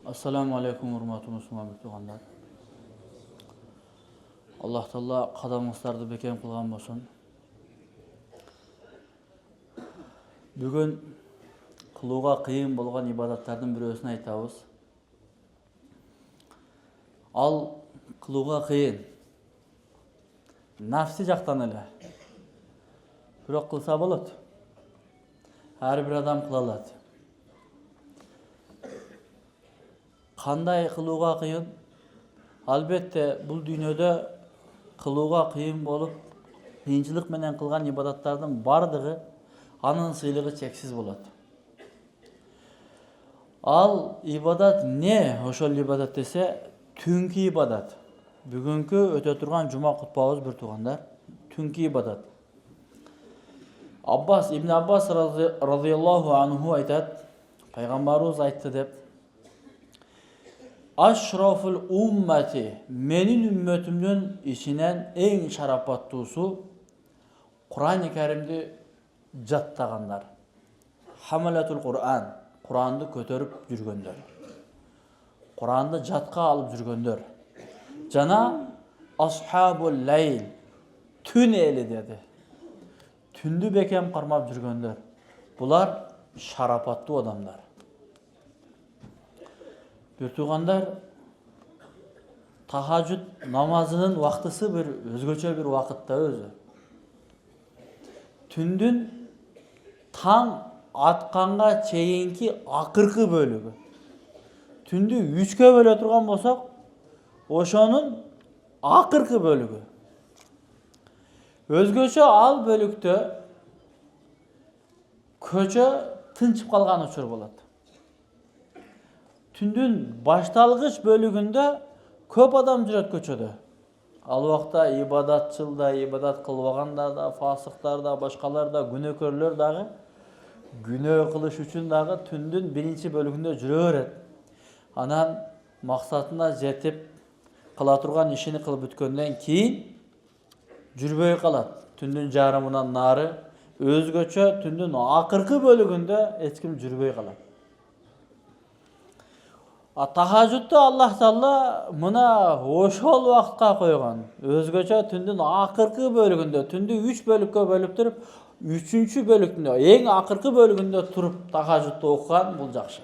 Assalamu alaikum urmatly musulman tuğanlar. Allah Taala qadamыңызды bekem qilgan bolsun. Бүгін qılууга кыйын болгон ибадаттардын бирөөсүн айтабыз. Ал qылууга кыйын. Nafsi жактан эле. Бирок кылса болот. Ар бир адам кыла алат. Кандай кылууга кыйын? Албетте бул дүйнөдө кылууга кыйын болуп, кыйынчылык менен кылган ибадаттардын бардыгы анын сыйлыгы чексиз болот. Ал ибадат не? Ошол ибадат десе, түнкү ибадат. Бүгүнкү өтө турган жума кутбабыз бир туугандар, түнкү ибадат. Ибн Аббас радияллаху анху айтат, пайгамбарыбыз айтты деп. Aşraful ummeti, menin ümmetimden içinen en şarapatlısı Kur'an-ı Kerim'de jattağanlar. Hamalatul Kur'an, Kur'an'da kötörüp жүргөндөр. Kur'an'da jatka alıp жүргөндөр. Jana ashabul layl, tün eli dedi. Tündü bekem karmap жүргөндөр. Bular şarapatlı adamlar. Bir tuğanlar tahajjud namazının vaktısı bir özgöçe bir vakitte özü. Tündün tam atkanga çeyinki akırkı bölügü. Tündü 3'e böle turgan bolsak, oşonun akırkı bölügü. Özgöçe al bölükte köçe tınçıp kalgan uçur bolat. Tündün baştalgıç bölügünde köp adam жүрөт көчөдө. Ал убакта ибадатчыл да, ибадат кылбагандар да, фасыктар да, башкалар да, күнөөкөрлөр дагы күнөө кылыш үчүн дагы түндүн биринчи бөлүгүндө жүрө берет. Анан максатына жетип кыла турган ишини кылып бүткөндөн кийин жүрбөй калат. Түндүн жарымынан нары өзгөчө түндүн акыркы бөлүгүндө эч ким жүрбөй калат. Tahajjudda Allah Taala mına oşol vaqtqa koygan. Özgöçe tündün akırkı bölügünde, tündü 3 bölükke bölüp turup, 3-cü bölükünde, en akırkı bölügünde turup tahajjudda okugan bul jakşı.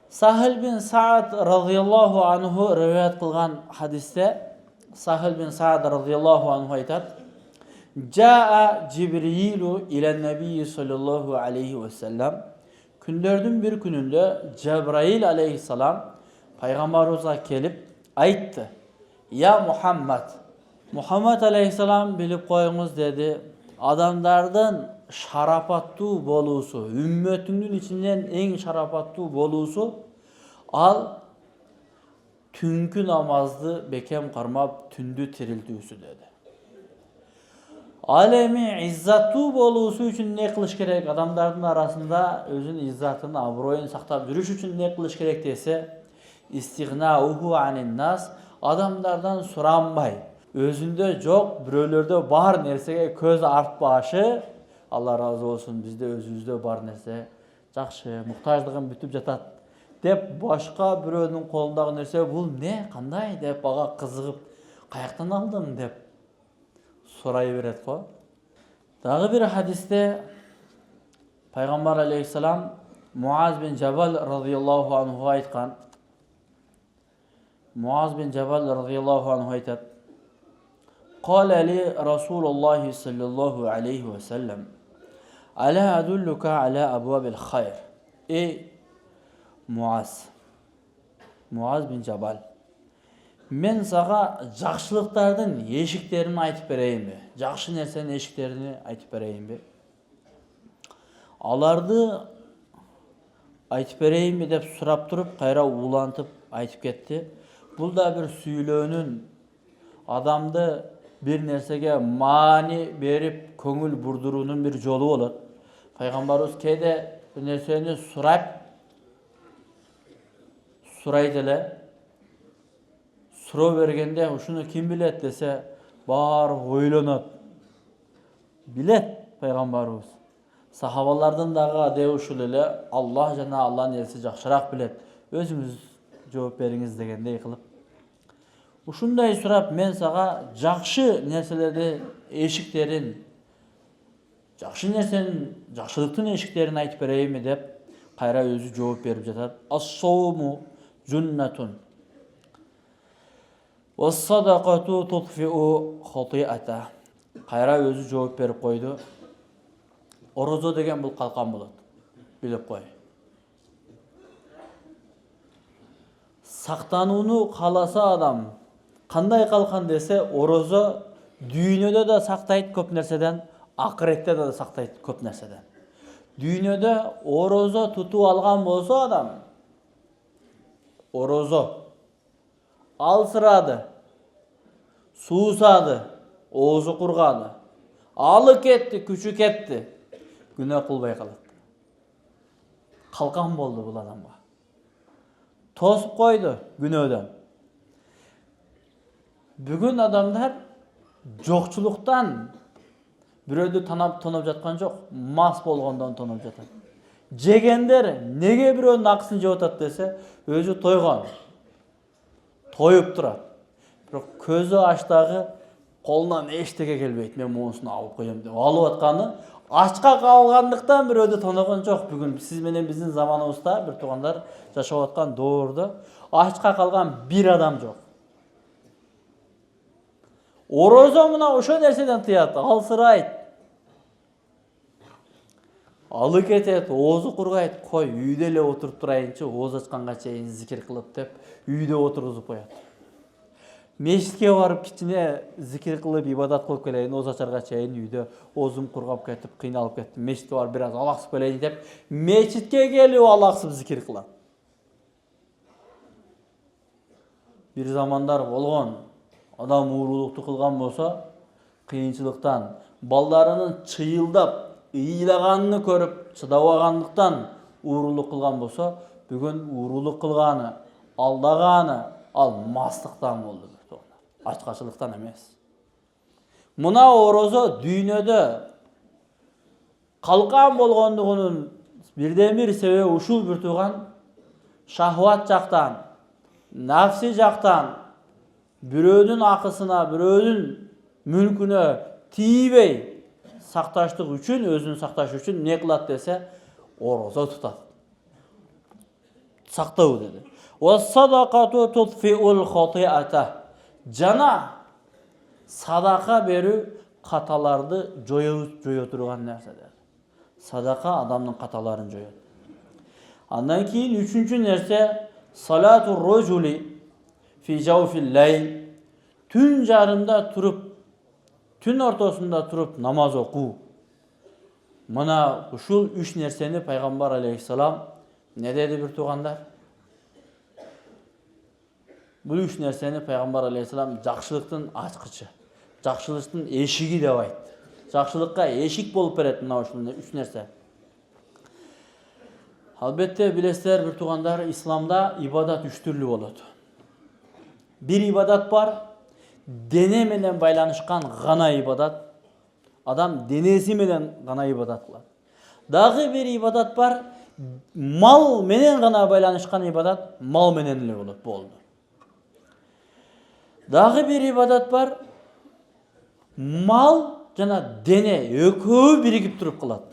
Sahil bin Sa'd radıyallahu anhu rivayet kılgan hadiste, Sahil bin Sa'd radıyallahu anhu aytat, Ja'a Cibrilu ile Nebi sallallahu aleyhi ve sellem. Günlerden bir gününde Cebrail aleyhisselam Peygamberimize gelip ayttı. Ya Muhammed, Muhammed aleyhisselam bilip koyunuz dedi. Adamlardan şarapatlı bolusu, ümmetinin içinden en şarapatlı bolusu al tünkü namazdı bekem karmap tündü tiriltüsü dedi. Alemi izzatlı bolusu üçün ne kılış gerek? Adamların arasında özün izzatını, abroyunu saktap жүрүш üçün ne kılış gerek dese, istighnauhu anin nas, adamlardan suranbay, özünde çok, birölerde bar nersege köz artbaşı, Allah razı olsun bizde özümüzde bar nerse, жақшы, muhtaçlığın bütüp jatat, dep başka birölünün kolundağı nerse, bul ne, kanday dep bağa kızıgıp, kayaktan aldın dep sorayı beret ko. Dagı bir hadiste Peygamber aleyhisselam Muaz bin Cebel radıyallahu anhu aytkan. Muaz bin Cebel radıyallahu anhu aytat. Qala li Rasulullah sallallahu aleyhi ve sellem ala adulluka ala abwabil hayr. Ey Muaz. Muaz bin Cebel. Men sağa жақшылықтардың ешіктерін айтып берейін бе? Жақшы нәрсенің ешіктерini айтып берейін бе? Аларды айтып берейін бе деп сұрап тұрып, қайра улантып айтып кетті. Бұл да бір сүйлөөнүн адамды bir нәрсеге мани беріп, көңіл бурдуруунун bir жолу болот. Пайгамбарыбыз кейде bir нәрсени сурайт эле. Суроо бергенде ушуну ким билет десе, бар ойлонот. Билет пайгамбарыбыз. Сахабалардын дагы адеби ушул эле, Аллах жана Аллахнын элчиси жакшыраак билет. Өзүңүз жооп бериңиз дегендей кылып. Ушундай сурап мен сага жакшы нерселерди эшиктерин, жакшы нерсенин, жакшылыктын эшиктерин айтып берейинби деп кайра өзү жооп берип жатат. Ас-соуму жуннатун. Вас-садакату тутфиу хатиата. Кайра өзү жооп берип койду. Орозо деген бул калкан болот. Билип кой. Сактанууну кааласа адам, кандай калкан десе, орозо дүйнөдө да сактайт көп нерседен, акыретте да сактайт көп нерседен. Дүйнөдө орозо тутуп алган болсо адам, орозо алсырады, суусады, оозу кургады, алы кетти, күчү кетти, күнөө кылбай калат. Калкан болду бул адамга. Тосуп койду күнөөдөн. Бүгүн адамдар жокчулуктан бирөөдү тоноп жаткан жок, мас болгондон тоноп жатат. Жегендер неге бирөөнүн акысын жеп атат десе, өзү тойгон. Тоюп турат. Бирок көзү ачтагы колунан эчтеке келбейт. Мен монусуну алып коем деп алып атканы ачка калгандыктан бирөөдү тоногон жок. Бүгүн сиз менен биздин заманыбызда бир туугандар жашап аткан доордо ачка калган бир адам жок. Орозо мына ошо нерседен тыят, алсырайт. Алы кетет, оозу кургайт. Кой, үйдө эле отуруп турайынчы, ооз ачканга чейин зикир кылып деп, үйдө отургузуп коет. Мешитке барып кичине зикир кылып, ибадат кылып келейин, ооз ачарга чейин үйдө оозум кургап кетип, кыйналып кеттим. Мешитке барып бир аз алаксып келейин деп, мешитке келип алаксып зикир кылат. Бир замандар болгон. Адам уурулукту кылган болсо, кыйынчылыктан, балдарынын чыйылдап, ыйлаганын көрүп, чыдабагандыктан уурулук кылган болсо, бүгүн уурулук кылганы, алдаганы ал мастыктан болду. Ачкачылыктан эмес. Мына орозо дүйнөдө калкан болгондугунун бирден бир себеби ушул бир тууган шахват жактан, нафси жактан, бирөөнүн акысына, бирөөнүн мүлкүнө тийбей сакташтык үчүн, өзүн сакташ үчүн не кылат десе, орозо тутат. Сактоо деди. Вас-садакату тутфиул хатиата. Жана садака берүү каталарды жое турган нерсе деди. Садака адамдын каталарын жоет. Андан кийин үчүнчү нерсе салату рожули фи жауфил лайл. Түн жарымда туруп, түн ортосунда туруп намаз окуу. Мына ушул үч нерсени пайгамбар алейхиссалам не деди бир туугандар? Бул үч нерсени пайгамбар алейхиссалам жакшылыктын ачкычы, жакшылыктын эшиги деп айтты. Жакшылыкка эшик болуп берет мына ушул үч нерсе. Албетте билесиздер бир туугандар, исламда ибадат үч түрлүү болот. Бир ибадат бар, дене менен байланышкан гана ибадат. Адам денеси менен гана ибадат кылат. Дагы бир ибадат бар, мал менен гана байланышкан ибадат, мал менен эле болот, болду. Дагы бир ибадат бар, мал жана дене экөө биригип туруп кылат.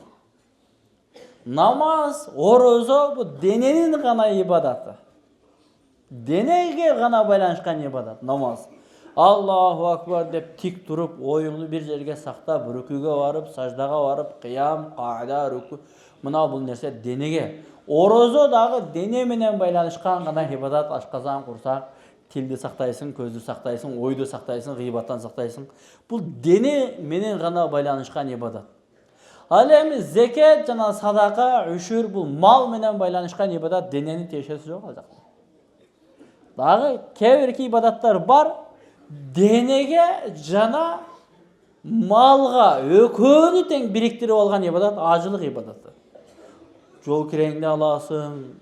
Намаз, орозо бу дененин гана ибадаты. Денеге гана байланышкан ибадат, намаз. Аллаху акбар деп тик туруп, оюңду бир жерге сактап, рүкүгө барып, саждага барып, кыям, каада, рүкү. Мына бул нерсе денеге. Орозо дагы дене менен байланышкан гана ибадат, ашказан, курсак, тилди сактайсың, көздү сактайсың, ойду сактайсың, гыйбаттан сактайсың. Бул дене менен гана байланышкан ибадат. Ал эми зекет жана садака, үшүр бул мал менен байланышкан ибадат, денени тиешеси жок ал жакта. Дагы кээ бир ибадаттар бар, денеге жана малга экөөнү тең бириктирип алган ибадат, ажылык ибадаты. Жол киреңди аласың,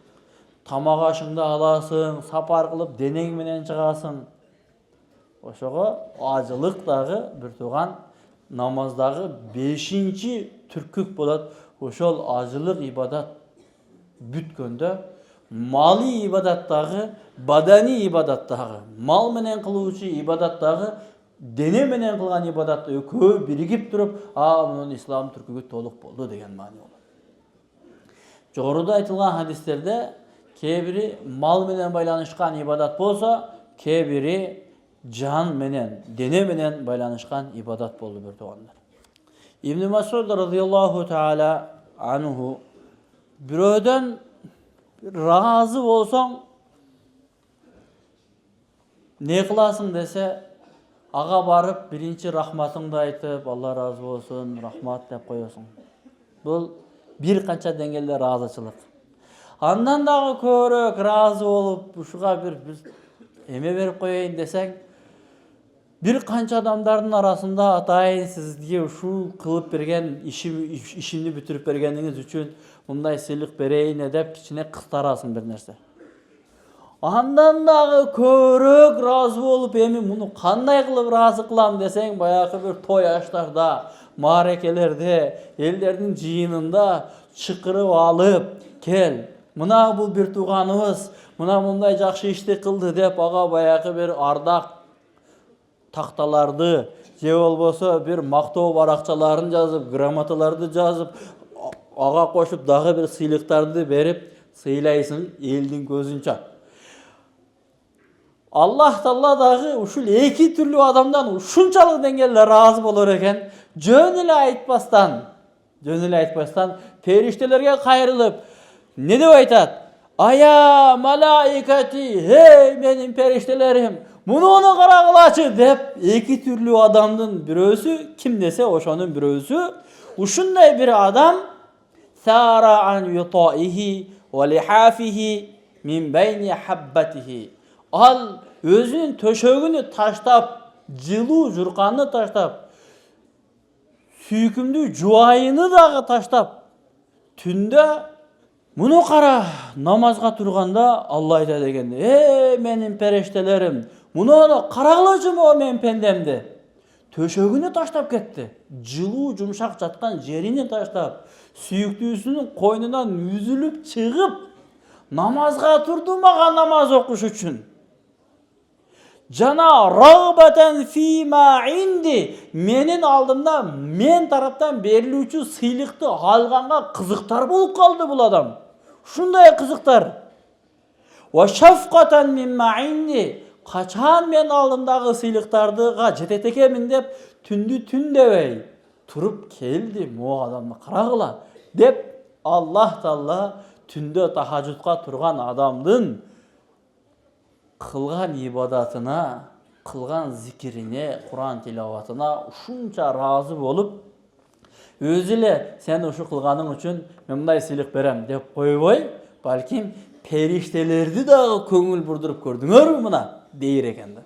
тамак ашыңды аласың, сапар кылып денең менен чыгасың. Ошого ажылык дагы бир тууган намаздагы 5-чи түркүк болот. ошол ажылык ибадат бүткөндө мали ибадаттагы, бадани ибадаттагы, мал менен кылуучу ибадаттагы, дене менен кылган ибадат экөө биригип туруп, мунун ислам түркүгү толук болду деген маани болот. Жогоруда айтылган хадистерде кээ бири мал менен байланышкан ибадат болсо, кээ бири жан менен, дене менен байланышкан ибадат болду бир туугандар. Ибн Масуд радıyallahu taala anhu бирөөдөн разы болсоң не кыласың десе, ага барып биринчи рахматыңды айтып, Алла разы болсун, рахмат деп коесуң. Бул бир канча деңгээлде разычылык. Андан дагы көбүрөөк разы болуп, ушуга бир эме берип коеюн десең, бир канча адамдардын арасында атайын сизге ушул кылып берген ишимди бүтүрүп бергениңиз үчүн мындай сыйлык берейин деп ичине кыстарасың бир нерсе. Андан дагы көбүрөөк разы болуп, эми муну кандай кылып разы кылам десең, баягы бир той аштарда, маарекелерде, элдердин жыйынында чыкырып алып, кел, мына бул бир тууганыбыз, мына мындай жакшы ишти кылды деп, ага баягы бир ардак такталарды, же болбосо бир мактоо баракчаларын жазып, грамоталарды жазып, ага кошуп дагы бир сыйлыктарды берип сыйлайсың элдин көзүнчө. Аллах Таала дагы ушул эки түрлүү адамдан ушунчалык деңгээлде разы болор экен, жөн эле айтпастан периштелерге кайрылып, не деп айтат? Ая малаикати, хей менин периштелерим, муну карагылачы деп, эки түрлүү адамдын бирөөсү, ким десе ошонун бирөөсү, ушундай бир адам сара ан ютаихи ва лихафихи мин байни хаббатихи. Ал өзүнүн төшөгүнү таштап, жылуу журканды таштап, сүйкүмдүү жубайыны дагы таштап, түндө муну кара, намазга турганда Алла айтат экен: менин периштелерим, муну карагылачы менин пендемди. Төшөгүнү таштап кетти. Жылуу жумшак жаткан жерини таштап, сүйүктүүсүнүн койнунан үзүлүп чыгып, намазга турду мага намаз окуш үчүн. Жана рагбатан фима инди, менин алдымда мен тараптан берилүүчү сыйлыкты алганга кызыктар болуп калды бул адам. Ушундай кызыктар. Ва шафкатан мимма инди, качан мен алдымдагы сыйлыктардыга жетет экенмин деп түндү түн дебей туруп келди, могу адамды карагыла деп Аллах Таала түндө тахажжудка турган адамдын кылган ибадатына, кылган зикирине, Куран тилаватына ушунча разы болуп, өзү эле сен ушу кылганың үчүн мен мындай сыйлык берем деп койбой, балким периштелерди дагы көңүл бурдуруп көрдүңөрбү мына дейир экен да.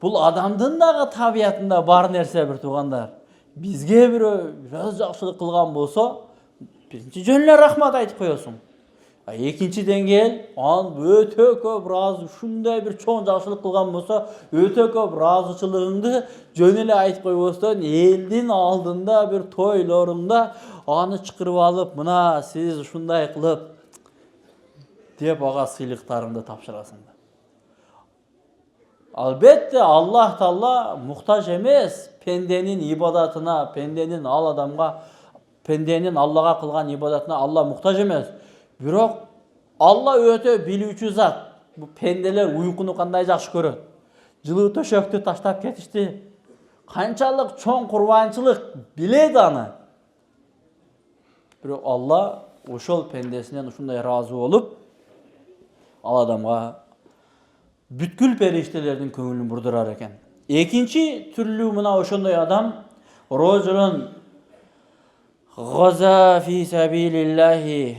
Бул адамдын дагы табиятында бар нерсе бир туугандар. Бизге бирөө бир аз жакшылык кылган болсо, биринчи жөн эле рахмат айтып коесуң. Экинчи деңгээл, ал өтө көп разы, ушундай бир чоң жакшылык кылган болсо, өтө көп разычылыгыңды жөн эле айтып койбостон, элдин алдында бир тойлорунда аны чакырып алып, мына сиз ушундай кылып деп ага сыйлыктарыңды тапшырасың. Албетте Аллах Таала муктаж эмес пенденин ибадатына, пенденин ал адамга, пенденин Аллага кылган ибадатына Алла муктаж эмес. Бирок Алла өтө билүүчү зат. Бу пенделер уйкуну кандай жакшы көрөт. Жылуу төшөктү таштап кетишти. Канчалык чоң курбанчылык билет аны. Бирок Алла ошол пендесинен ушундай разы болуп, ал адамга бүткүл периштелердин көңүлүн бурдурар экен. Экинчи түрлүү мына ошондой адам рожулун газа фи сабилиллахи.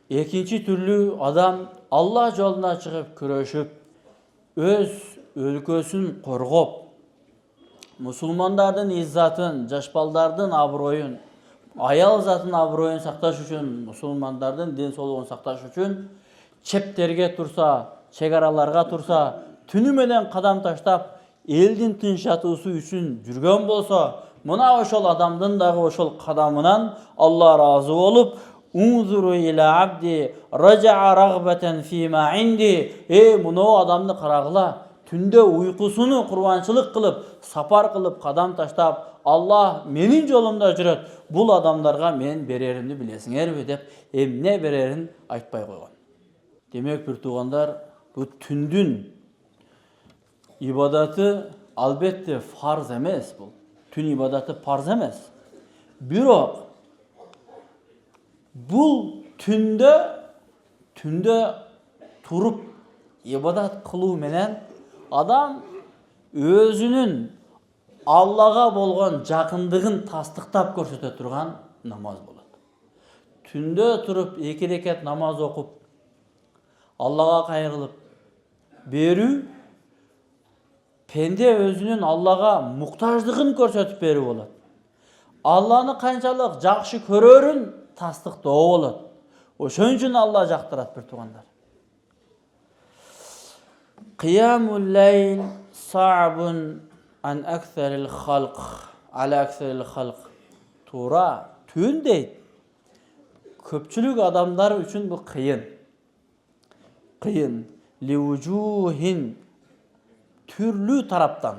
Экинчи түрлүү адам Алла жолуна чыгып күрөшүп, өз өлкөсүн коргоп, мусулмандардын иззатын, жаш балдардын аброюн, аял затын аброюн сакташ үчүн, мусулмандардын ден соолугун сакташ үчүн чептерге турса, чегараларга турса, түнү менен кадам таштап, элдин тынчатуусу үчүн жүргөн болсо, Muna oşol adamdın dagı oşol kadamынан Allah razı olup unzuru ila abdi raja'a ragbatan fima indi. Muna o adamdı karagıla. Tünde uykusunu kurbançılık kılıp, sapar kılıp, kadam taştap, Allah menin jolumda жүрөт. Bul adamlarga men bererimni bilesiңerби dep, emne bererin aytpay koygon. Demek bir tuğandar, bu tündün ibadatı albatta farz emes bu. Tün ibadatı farz emes. Birok bu tünde turup ibadat kılуу menen adam özünün Allah'a bolgan jakındыгын tasdiqtap көрсөтө turgan namaz bolot. Tünde turup 2 rekat namaz okup Allah'a kayırılıp berүү pende özünün Allah'a muhtaçlığын көрсөтүp berүү bolot. Allah'ны kançalık jakşı körörün tasdiqtоо bolot. Oşon üçin Allah jaktırat bir tuğanlar. Qiyamul layl sa'bun an aktharil halq ala aktharil halq. Tuğra tün deyt. Köpçülük adamlar üçün bu kıyın. Kıyın. Li vujuhin türlü taraftan.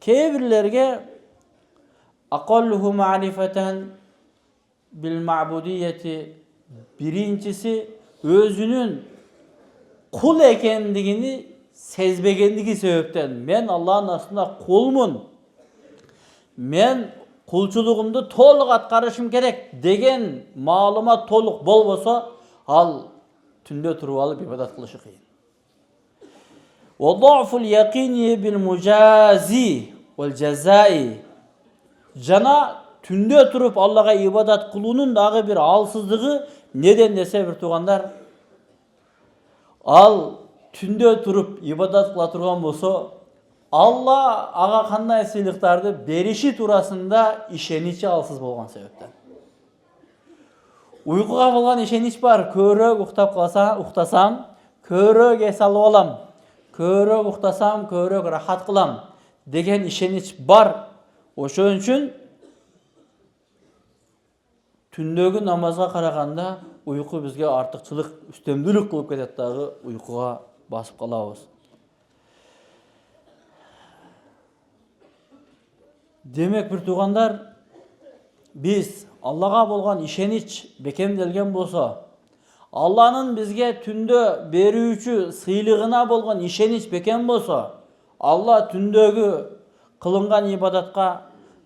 Kebirlerge aqalluhu ma'rifeten bil ma'budiyeti birincisi özünün kul ekendigini sezbegendigi sebepten men Allah'ın aslında kulmun. Men kulçuluğumdu toluk atkarışım gerek degen malumat toluk bolbosa al tünde turup alıp ibadat kılışı kıyın. Ve da'ful yaqini bil mujazi vel cezai. Jana tünde turup Allah'a ibadat kılunun dağı bir alsızlığı neden dese bir tuğanlar al tünde turup ibadat kıla turgan bolsa Allah ağa kanday sыйлыктарды berişi turasında işeniçi alsız bolgan sebepten. Uykuga bolgan işeniç bar. Körөөк uktasam, körөөк es alıp alam. Körөөк uktasam, körөөк rahat kılam degen işeniç bar. Oşon üçin tündögü namazga karaganda uyku bizge artıkçılık, üstümdülük kılıp ketet dagı uykuga basıp kalabız. Demek bir tuğandar biz Allah'a bolgan işeniç bekemdelgen bolsa, Allah'ın bizge tünde berүүчү sıylığına bolgan işeniç bekem bolsa, Allah tündögü kılıngan ibadatка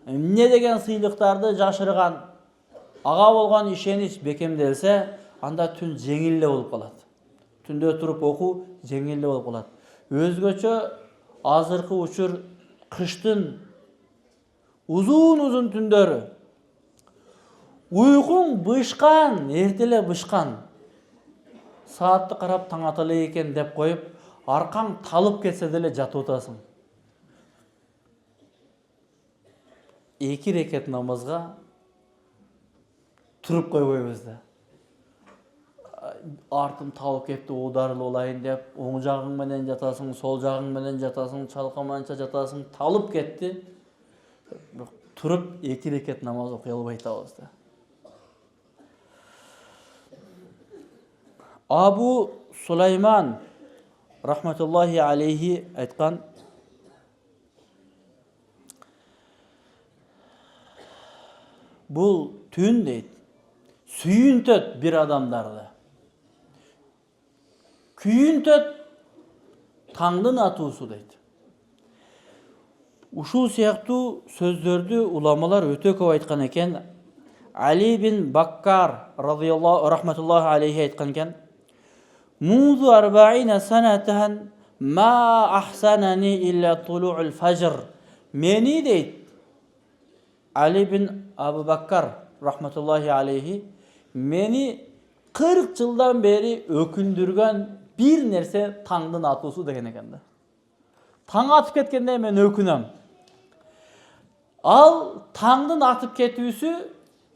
ne degen sıylыктарды jaşırgan ağa bolgan işeniç bekemdelse, anda tün жеңилде болуп калат. Tünde turup oku жеңилде болуp калат. Özgöçө azırkı uçur kıştın uzun tündörü. Uykun bışkan, ertele bışkan. Saatты karap taң atalı eken dep koyup, arkaң talıp ketse dele jatıp otasың. 2 rekat namazga turup koyboyбуз da. Артым талып кетти, ударыл олайын деп, оң жагың менен жатасың, сол жагың менен жатасың, чалкаманча жатасың, талып кетти. Туруп 2 rekat namaz окуй албай атабыз да. Abu Süleyman rahmetullahi aleyhi aytkan bul tün deyt. Sүйүнтөт bir adamdardı. Kүйүнтөt taңдын atуусу deyt. Ушул сыяктуу сөздөрдү уламалар өтө көп айткан экен. Ali bin Bakkar radıyallahu rahmetullahi aleyhi aytkan eкен. Munzu 40 seneten ma ahsanani illa tulu'ul fajr. Meni deyt. Ali bin Abu Bakkar rahmetullahi aleyhi meni 40 yıldan beri ökündürgen bir nerse taңдын atуусу деген экен да. Taң atıp ketkende men ökünöm. Al taңдын atıp ketүүsü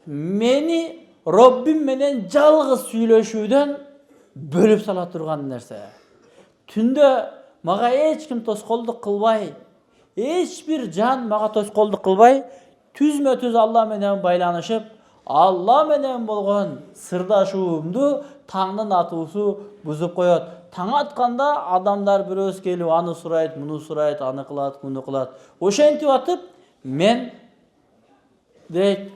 meni Rabbim menen жалгыз сүйлөшүүдөн bölüp sala turgan nerse. Tünde maga hiç kim toskоldук kılbay, Hiç bir can mağa toskolduk kılbay, tüzme-tüz Allah menen baylanışıp, Allah menen bolgon sırdaşuumdu tаңдын atуусу buzуп koyot. Taң atkanda adamlar birөөс келип аны сурайт, муну сурайт, аны кылат, муну кылат. Ошентип атып, мен дейт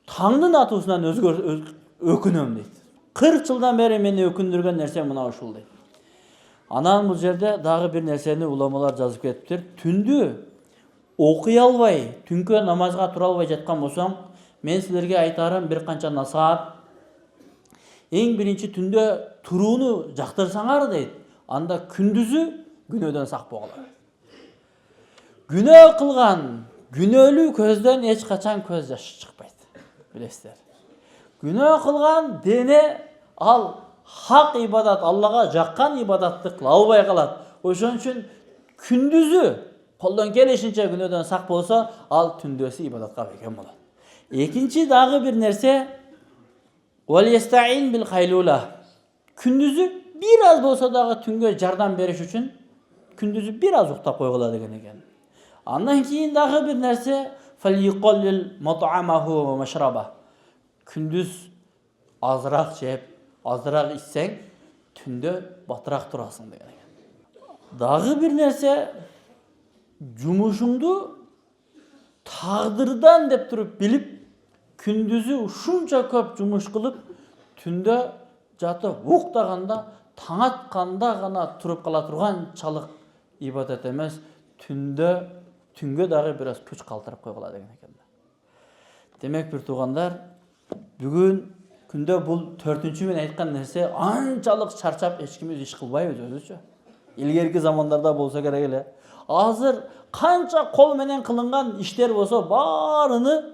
таңдын атуусунан өкүнөм дейт. 40 жылдан бери мени өкүндүргөн нерсе мына ушул дейт. Анан бул жерде дагы бир нерсени уламалар жазып кетиптир. Түндү окуй албай, түнкү намазга тура албай жаткан болсоң, мен силерге айтарым бир канча насаат. Эң биринчи түндө турууну жактырсаңар дейт. Анда күндүзү күнөөдөн сак болголар. Күнөө кылган, күнөөлүү көздөн эч качан көз жашы чыкпайт. Билесиздер. Күнөө кылган дене ал хак ибадат, Аллага жаккан ибадатты кыла албай калат. Ошон үчүн күндүзү колдон келишинче күнөөдөн сак болсо, ал түндөсү ибадатка бекем болот. Экинчи дагы бир нерсе bil qaylula. Күндүзү бир аз болсо дагы түнгө жардам бериш үчүн күндүзү бир аз уктап койгула деген экен. Андан кийин дагы бир нерсе falyuqallil mat'amahu wa mashraba. Күндүз азыраак жеп, азыраак ичсең, түндө батыраак турасың деген экен. Дагы бир нерсе жумушуңду тагдырдан деп туруп билип, күндүзү ушунча көп жумуш кылып, түндө жатып уктаганда, таң атканда гана туруп кала турган чалык ибадат эмес, түнгө дагы бир аз күч калтырып койгула деген экен. Демек бир туугандар, бүгүн күндө бул 4-чү мен айткан нерсе анчалык чарчап эч кимиз иш кылбайбыз өзүчө. Илгерки замандарда болсо керек эле. Азыр канча кол менен кылынган иштер болсо, баарыны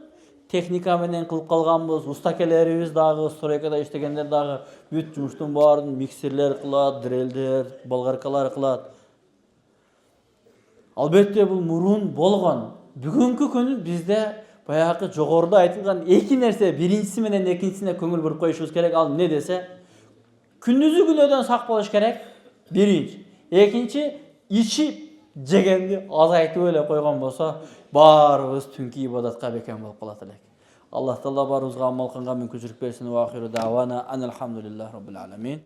техника менен кылып калганбыз. Устакелерибиз дагы, стройкада иштегендер дагы бүт жумуштун баарын миксерлер кылат, дрелдер, болгаркалар кылат. Албетте бул мурун болгон. Бүгүнкү күнү бизде баягы жогоруда айтылган эки нерсе, биринчиси менен экинчисине көңүл буруп коюшубуз керек. Ал не десе, күндүзү күнөөдөн сак болуш керек. Биринчи. Экинчи, ичип жегенди азайтып эле койгон болсо, баарыбыз түнкү ибадатка бекем болуп калат элек. Аллах Таала баарыбызга амал кылганга мүмкүнчүлүк берсин. Ва ахиру давана анил хамдулиллахи rabbil alamin.